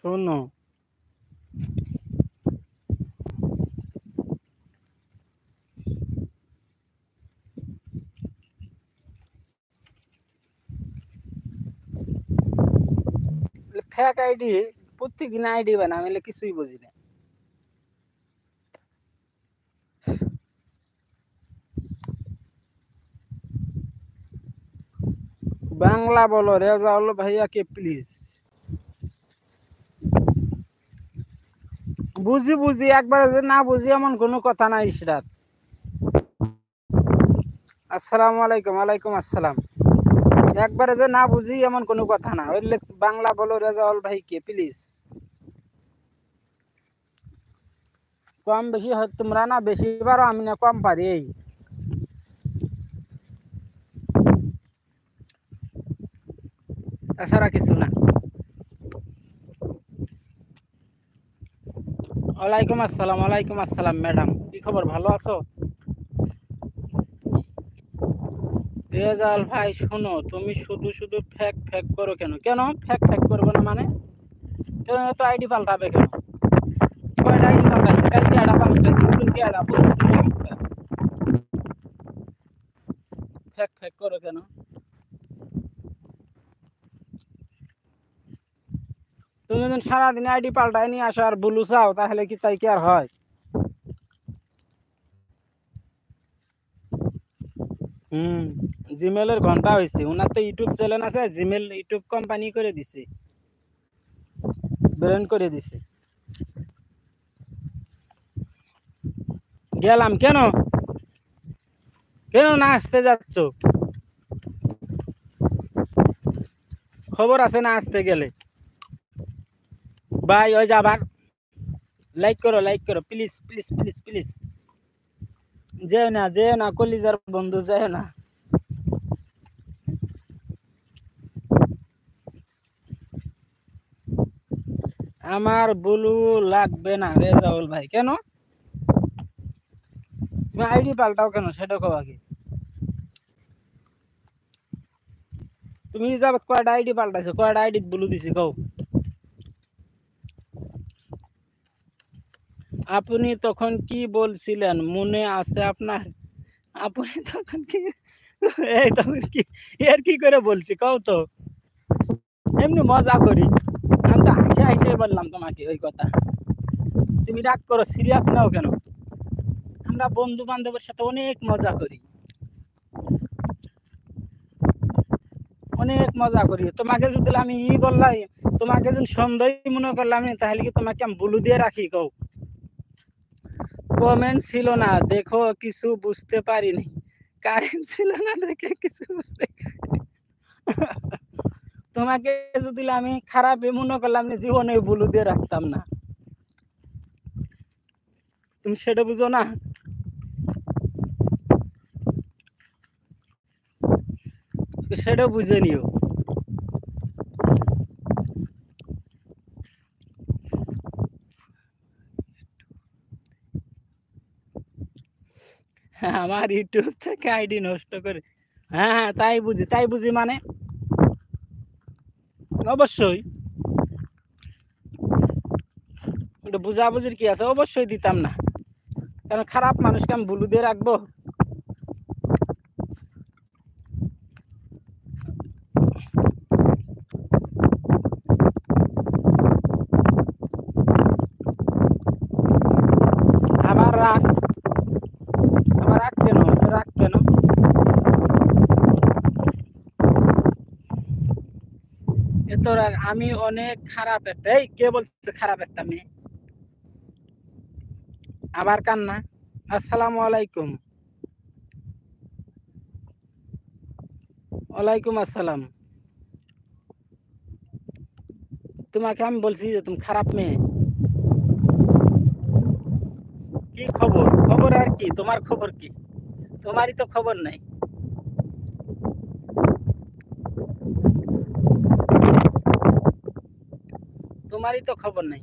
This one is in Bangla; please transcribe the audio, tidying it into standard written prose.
শোনো, ফেক আইডি প্রত্যেকদিন আইডি বানা, আমি কিছুই বুঝি না। বাংলা বলো রেজাউল ভাইয়াকে প্লিজ। বুঝি বুঝি, একবার যে না বুঝি এমন কোনো কথা না। ইশরাত, আসসালামু আলাইকুম। ওয়ালাইকুম আসসালাম। একবারে যে না বুঝি এমন কোনো কথা না। ওই বাংলা বলো রেজাউল ভাইকে প্লিজ। কম বেশি হয় তোমরা না, বেশি পারো, আমি না কম পারি। এই এছাড়া কিছু না। ওয়ালাইকুম আসসালাম। ওয়ালাইকুম আসসালাম ম্যাডাম, কি খবর, ভালো আছো? রেজাউল ভাই শোনো, তুমি শুধু শুধু ফ্যাক ফ্যাক করো কেন? কেন ফ্যাক ফ্যাক করবো না মানে? কেন তো আইডি পাল্টাবে কেন? কয়টা আইডি পাল্টাইছে? কালকে আইডা পাল্টাইছে, কি আইডা ফ্যাক ফ্যাক করো কেন? তুমি যখন সারাদিন আইডি পাল্টাই নিয়ে আসো আর বলু চাও, তাহলে কি তাই কি আর হয়? জিমেলের ঘন্টা হয়েছে, ওনার তো ইউটিউব চ্যানেল আছে, জিমেল ইউটিউব কোম্পানি করে দিছে, ব্র্যান্ড করে দিছে। গেলাম কেন? কেন না আসতে যাচ্ছ? খবর আছে না আসতে গেলে? ভাই ওই যাবার লাইক করো প্লিজ প্লিজ প্লিজ প্লিজ। যে না কলিজার বন্ধু, যায় না। আমার ব্লু লাগবে না রেজাউল ভাই। কেন তুমি আইডি পাল্টাও কেন সেটা কও আগে। তুমি যাবে কয়টা আইডি পাল্টাইছো? কয়টা আইডি ব্লু দিছি কও? আপনি তখন কি বলছিলেন মনে আছে আপনার? আপনি তখন কি এই তখন কি এর কি করে বলছি কও তো? এমনি মজা করি, আমি তো হাসে হাসে বললাম তোমাকে ওই কথা। তুমি রাগ করো, সিরিয়াস নাও কেন? আমরা বন্ধু বান্ধবের সাথে অনেক মজা করি, অনেক মজা করি। তোমাকে যদি আমি বললাই, তোমাকে যদি সন্দেহ মনে করলাম, তাহলে কি তোমাকে আমি ব্লু দিয়ে রাখি কও? কমেন্ট ছিল না দেখো কিছু বুঝতে পারিনি, কারেন্ট ছিল না দেখে কিছু বুঝতে। তোমাকে যদি আমি খারাপ মনে করলাম, জীবনে ব্লু দিয়ে রাখতাম না। তুমি সেটা বুঝো না? সেটা বুঝে নিও। আমার ইউটিউব থেকে আইডি নষ্ট করে? হ্যাঁ হ্যাঁ, তাই বুঝি মানে অবশ্যই ওটা বুঝাবুঝির কি আছে? অবশ্যই দিতাম না, কারণ খারাপ মানুষকে আমি ব্লু দিয়ে রাখবো? আবার রাগ, আবার রাগ কেন? রাগ কেন? এত রাগ? আমি অনেক খারাপ একটা, এই কে বলছে খারাপ একটা মেয়ে? আবার কান্না। আসসালামু আলাইকুম। ওয়ালাইকুম আসসালাম। তোমাকে আমি বলছি যে তুমি খারাপ মেয়ে? কি খবর? খবর আর কি, তোমার খবর কি? তোমারই তো খবর নাই। তোমারই তো খবর নাই।